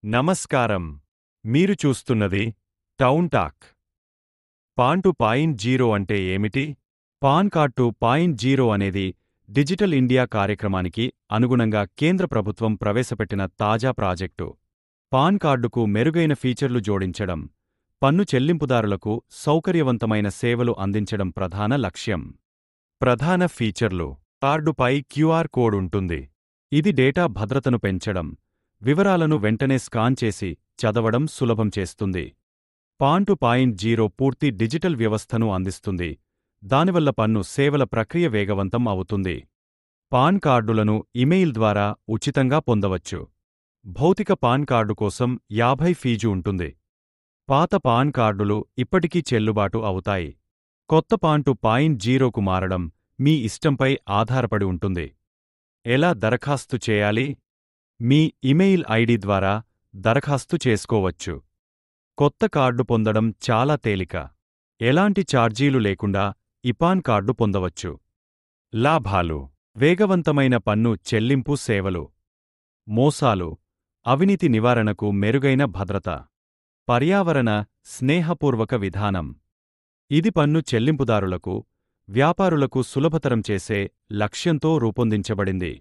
నమస్కారం. మీరు చూస్తున్నది టౌన్ టాక్. పాన్ 2.0 అంటే ఏమిటి? పాన్ కార్డ్ 2.0 అనేది డిజిటల్ ఇండియా కార్యక్రమానికి అనుగుణంగా కేంద్ర ప్రభుత్వం ప్రవేశపెట్టిన తాజా ప్రాజెక్టు. పాన్ కార్డుకు మెరుగైన ఫీచర్లు జోడించడం, పన్ను చెల్లింపుదారులకు సౌకర్యవంతమైన సేవలు అందించడం ప్రధాన లక్ష్యం. ప్రధాన ఫీచర్లు: కార్డుపై క్యూఆర్ కోడ్ ఉంటుంది. ఇది డేటా భద్రతను పెంచడం, వివరాలను వెంటనే స్కాన్ చేసి చదవడం సులభం చేస్తుంది. పాన్ 2.0 పూర్తి డిజిటల్ వ్యవస్థను అందిస్తుంది. దానివల్ల పన్ను సేవల ప్రక్రియ వేగవంతం అవుతుంది. పాన్ కార్డులను ఇమెయిల్ ద్వారా ఉచితంగా పొందవచ్చు. భౌతిక పాన్ కార్డు కోసం 50 ఫీజు ఉంటుంది. పాత పాన్ కార్డులు ఇప్పటికీ చెల్లుబాటు అవుతాయి. కొత్త పాన్ 2.0కు మారడం మీ ఇష్టంపై ఆధారపడి ఉంటుంది. ఎలా దరఖాస్తు చేయాలి? మీ ఇమెయిల్ ఐడి ద్వారా దరఖాస్తు చేసుకోవచ్చు. కొత్త కార్డు పొందడం చాలా తేలిక. ఎలాంటి ఛార్జీలు లేకుండా ఇపాన్ కార్డు పొందవచ్చు. లాభాలు: వేగవంతమైన పన్ను చెల్లింపు సేవలు, మోసాలు, అవినీతి నివారణకు మెరుగైన భద్రత, పర్యావరణ స్నేహపూర్వక విధానం. ఇది పన్ను చెల్లింపుదారులకు, వ్యాపారులకు సులభతరం చేసే లక్ష్యంతో రూపొందించబడింది.